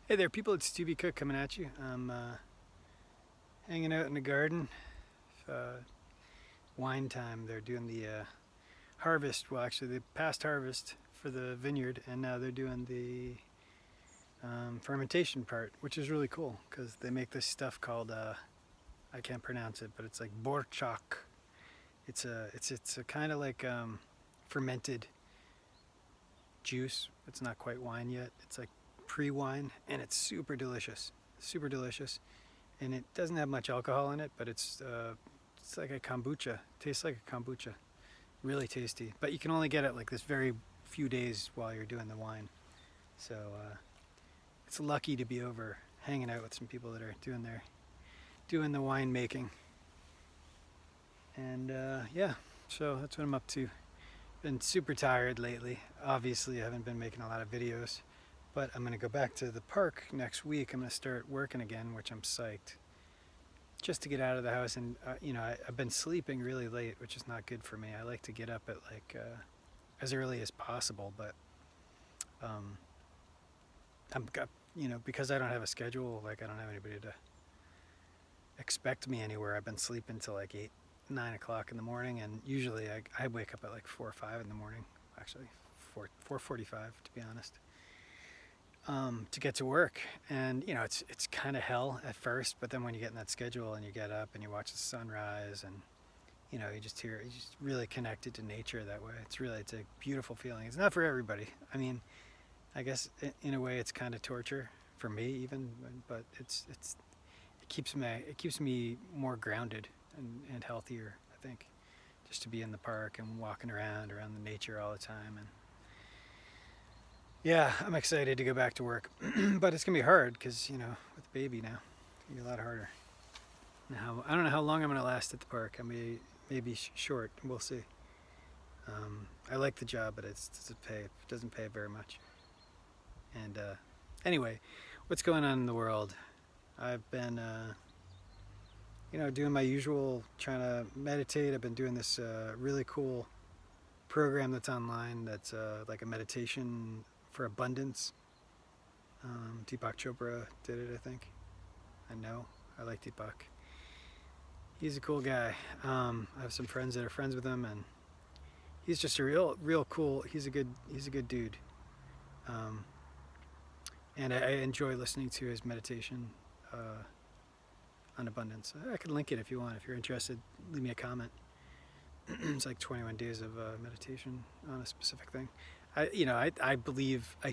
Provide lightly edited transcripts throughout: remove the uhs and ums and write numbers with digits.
Hey there, people. It's Stevie Cook coming at you. I'm hanging out in the garden. Wine time. They're doing the harvest. Well, actually, the past harvest for the vineyard, and now they're doing the fermentation part, which is really cool because they make this stuff called I can't pronounce it, but it's like borchak. It's a kind of like fermented juice. It's not quite wine yet. It's like pre-wine, and it's super delicious, and it doesn't have much alcohol in it, but it's like a kombucha. Tastes like a kombucha. Really tasty, but you can only get it like this very few days while you're doing the wine. So it's lucky to be over hanging out with some people that are doing the wine making, and yeah. So that's what I'm up to. Been super tired lately. Obviously, I haven't been making a lot of videos. But I'm going to go back to the park next week. I'm going to start working again, which I'm psyched. Just to get out of the house. And, I've been sleeping really late, which is not good for me. I like to get up at as early as possible. But, because I don't have a schedule, I don't have anybody to expect me anywhere. I've been sleeping till 8, 9 o'clock in the morning. And usually I wake up at 4 or 5 in the morning. Actually, 4:45 to be honest. To get to work, and it's kind of hell at first, but then when you get in that schedule and you get up and you watch the sunrise, and you're just really connected to nature that way. It's a beautiful feeling. It's not for everybody. I mean, I guess in a way it's kind of torture for me even, but it keeps me more grounded and healthier, I think, just to be in the park and walking around the nature all the time. And yeah, I'm excited to go back to work, but it's gonna be hard because with the baby now, it's gonna be a lot harder. Now I don't know how long I'm gonna last at the park. I may be short. We'll see. I like the job, but it doesn't pay very much. And anyway, what's going on in the world? I've been doing my usual, trying to meditate. I've been doing this really cool program that's online. That's like a meditation for abundance. Deepak Chopra did it, I think. I like Deepak. He's a cool guy. I have some friends that are friends with him, and he's just a real cool. He's a good dude. And I enjoy listening to his meditation on abundance. I could link it if you want. If you're interested, leave me a comment. It's like 21 days of meditation on a specific thing. I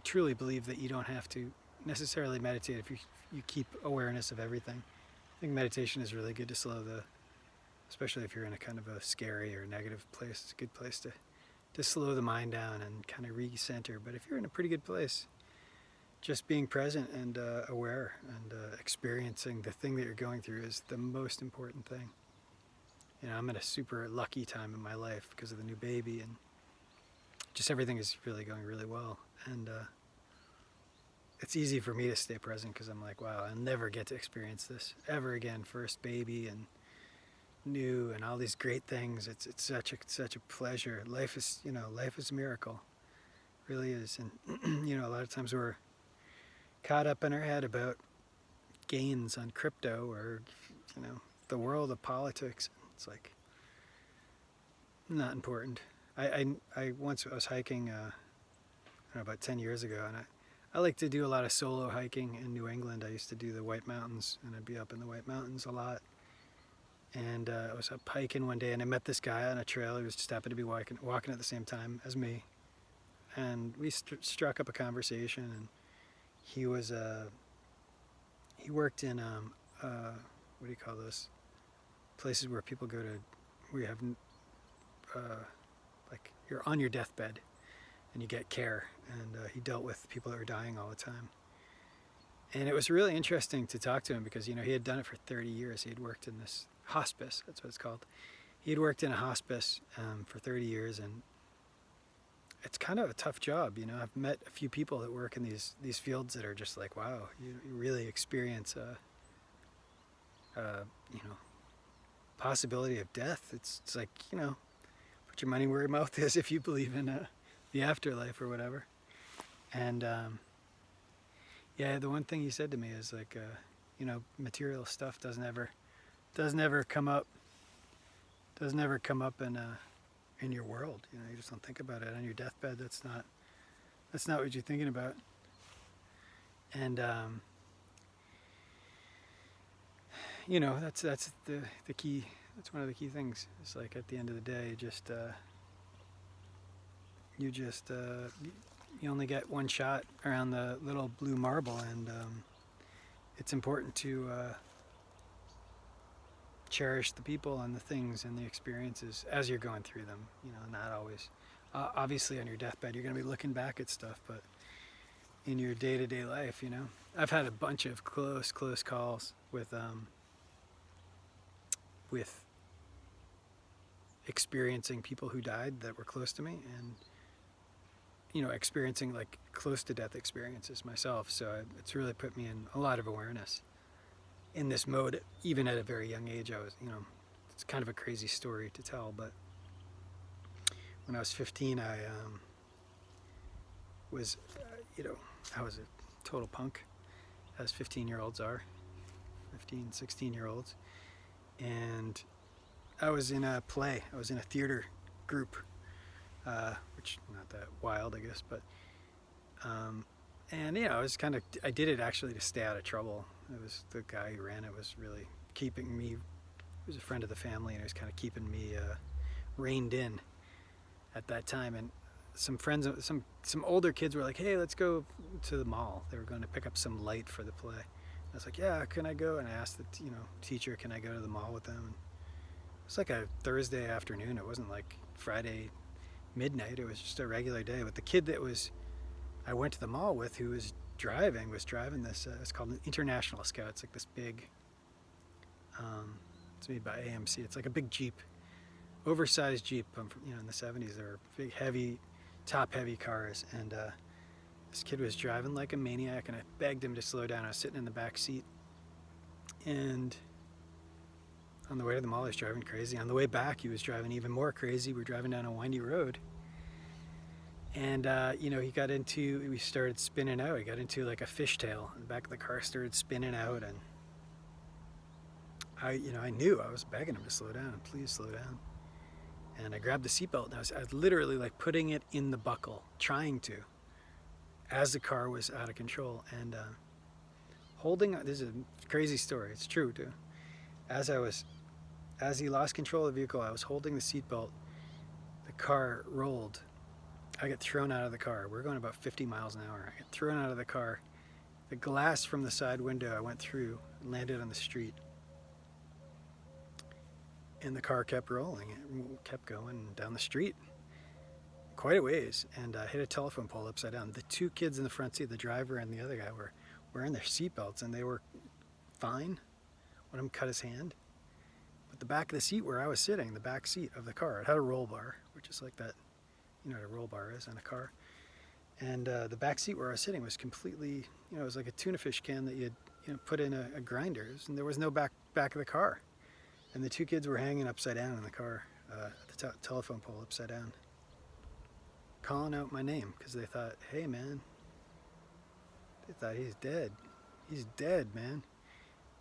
truly believe that you don't have to necessarily meditate if you keep awareness of everything. I think meditation is really good to especially if you're in a kind of a scary or negative place. It's a good place to slow the mind down and kind of recenter. But if you're in a pretty good place, just being present and aware and experiencing the thing that you're going through is the most important thing. I'm at a super lucky time in my life because of the new baby, and just everything is really going really well. And it's easy for me to stay present because I'm like, wow, I'll never get to experience this ever again. First baby and new and all these great things. It's such a pleasure. Life is a miracle. It really is. And a lot of times we're caught up in our head about gains on crypto or the world of politics. It's not important. I once was hiking about 10 years ago, and I like to do a lot of solo hiking in New England. I used to do the White Mountains, and I'd be up in the White Mountains a lot. And I was up hiking one day, and I met this guy on a trail. He was just happened to be walking at the same time as me, and we struck up a conversation. And he worked in what do you call those places where people go to, where you have you're on your deathbed and you get care. And he dealt with people that were dying all the time. And it was really interesting to talk to him because he had done it for 30 years. He had worked in this hospice. That's what it's called. He had worked in a hospice for 30 years, and it's kind of a tough job. I've met a few people that work in these fields that are just like, wow, you really experience possibility of death. It's like, put your money where your mouth is if you believe in the afterlife or whatever. And Yeah, the one thing he said to me is like, material stuff doesn't ever come up, in your world. You just don't think about it on your deathbed. That's not what you're thinking about. And that's the key. That's one of the key things. It's like at the end of the day, you only get one shot around the little blue marble, and it's important to cherish the people and the things and the experiences as you're going through them. Not always. Obviously, on your deathbed, you're going to be looking back at stuff, but in your day-to-day life, I've had a bunch of close calls with experiencing people who died that were close to me, and experiencing like close to death experiences myself. So it's really put me in a lot of awareness in this mode, even at a very young age. It's kind of a crazy story to tell, but when I was 15, I was, I was a total punk, as 15-year-olds are, 15, 16-year-olds. And I was in a play. I was in a theater group, which not that wild, I guess, but and I did it actually to stay out of trouble. It was the guy who ran it was really keeping me. He was a friend of the family, and he was kind of keeping me reined in at that time. And some friends, some older kids were like, "Hey, let's go to the mall." They were going to pick up some light for the play. I was like, "Yeah, can I go?" And I asked the teacher, "Can I go to the mall with them?" And it was like a Thursday afternoon. It wasn't like Friday midnight. It was just a regular day. But the kid I went to the mall with, who was driving this. It's called an International Scout. It's like this big. It's made by AMC. It's like a big Jeep, oversized Jeep. In the 70s, they were big, heavy, top-heavy cars, and this kid was driving like a maniac, and I begged him to slow down. I was sitting in the back seat, and on the way to the mall, he was driving crazy. On the way back, he was driving even more crazy. We were driving down a windy road, and we started spinning out. He got into like a fishtail, and the back of the car started spinning out, and I knew. I was begging him to slow down. Please slow down. And I grabbed the seatbelt, and I was literally like putting it in the buckle, trying to, as the car was out of control, and this is a crazy story. It's true too. As he lost control of the vehicle, I was holding the seatbelt. The car rolled. I get thrown out of the car. We're going about 50 miles an hour. I get thrown out of the car. The glass from the side window I went through landed on the street. And the car kept rolling. It kept going down the street quite a ways, and hit a telephone pole upside down. The two kids in the front seat, the driver and the other guy, were wearing their seatbelts, and they were fine. One of them cut his hand. But the back of the seat where I was sitting, the back seat of the car, it had a roll bar, which is like that, what a roll bar is on a car. And the back seat where I was sitting was completely, it was like a tuna fish can that you had put in a grinder, and there was no back of the car. And the two kids were hanging upside down in the car, at the telephone pole upside down, calling out my name because they thought, "Hey, man," they thought, "He's dead. He's dead, man."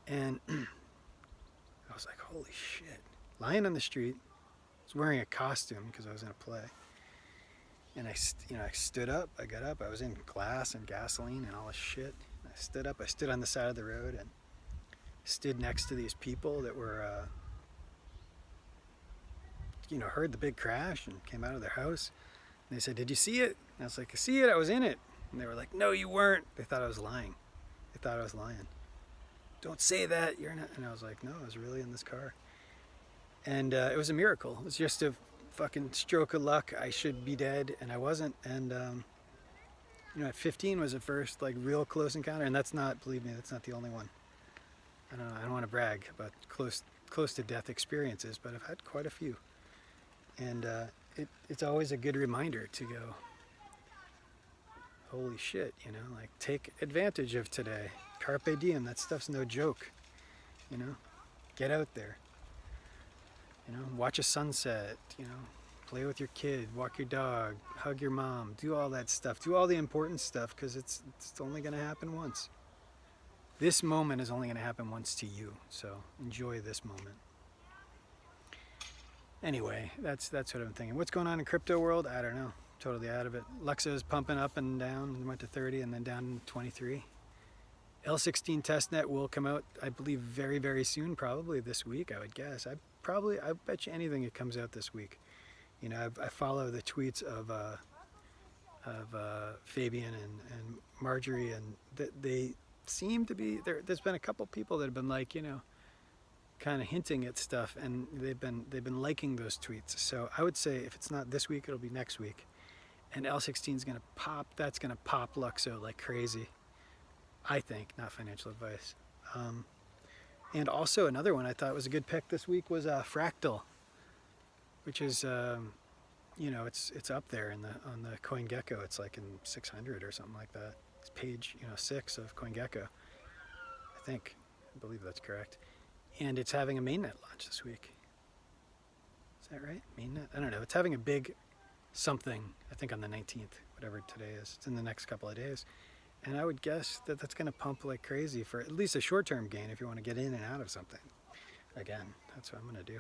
And I was like, holy shit. Lying on the street. I was wearing a costume because I was in a play. And I stood up. I got up. I was in glass and gasoline and all this shit. I stood up. I stood on the side of the road and stood next to these people that were, heard the big crash and came out of their house. And they said, "Did you see it?" And I was like, "I see it. I was in it." And they were like, "No, you weren't." They thought I was lying. "Don't say that. You're not." And I was like, "No, I was really in this car." And it was a miracle. It was just a fucking stroke of luck. I should be dead, and I wasn't. And at 15 was the first like real close encounter, and believe me, that's not the only one. I don't want to brag about close to death experiences, but I've had quite a few. And it's always a good reminder to go, holy shit, like take advantage of today. Carpe diem, that stuff's no joke. Get out there. Watch a sunset, play with your kid, walk your dog, hug your mom, do all that stuff, do all the important stuff, because it's only going to happen once. This moment is only going to happen once to you, so enjoy this moment. Anyway, that's what I'm thinking. What's going on in crypto world? I don't know. Totally out of it. Luxo is pumping up and down, went to 30 and then down to 23. L16 testnet will come out, I believe, very, very soon, probably this week, I would guess. I bet you anything it comes out this week. You know, I follow the tweets of Fabian and Marjorie, and they seem to be there. There's been a couple people that have been like, you know, kind of hinting at stuff, and they've been liking those tweets. So I would say if it's not this week, it'll be next week. And L16 is gonna pop. That's gonna pop Luxo like crazy. I think, not financial advice. And also another one I thought was a good pick this week was Fractal, which is you know, it's up there on the CoinGecko. It's like in 600 or something like that. It's page 6 of CoinGecko. I believe that's correct. And it's having a mainnet launch this week. Is that right? Mainnet? I don't know. It's having a big something, I think on the 19th, whatever today is. It's in the next couple of days. And I would guess that that's going to pump like crazy for at least a short-term gain if you want to get in and out of something. Again, that's what I'm going to do.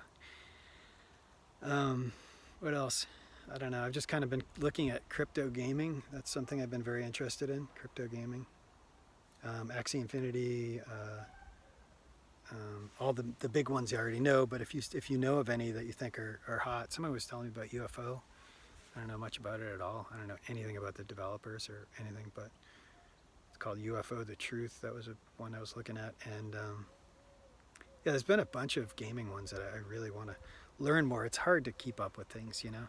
What else? I don't know. I've just kind of been looking at crypto gaming. That's something I've been very interested in, crypto gaming. Axie Infinity, all the big ones you already know, but if you know of any that you think are hot, someone was telling me about UFO. I don't know much about it at all. I don't know anything about the developers or anything, but it's called UFO The Truth. That was one I was looking at. And yeah, there's been a bunch of gaming ones that I really want to learn more. It's hard to keep up with things, you know.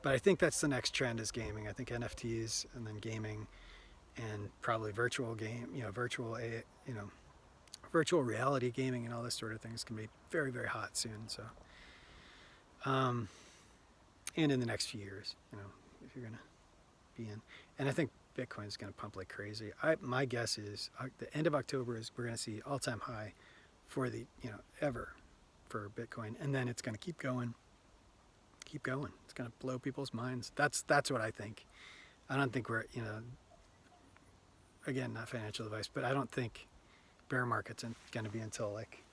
But I think that's the next trend is gaming. I think NFTs and then gaming and probably virtual virtual reality gaming and all this sort of things can be very, very hot soon. So, and in the next few years, you know, if you're going to be in. And I think Bitcoin is going to pump like crazy. My guess is the end of October is we're going to see all-time high for the, ever for Bitcoin. And then it's going to keep going. Keep going. It's going to blow people's minds. That's what I think. I don't think we're, again, not financial advice, but I don't think bear market's going to be until like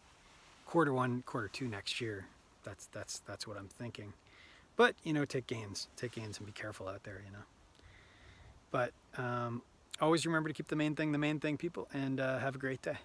Q1, Q2 next year. That's what I'm thinking. But, take gains and be careful out there, But always remember to keep the main thing, people, and have a great day.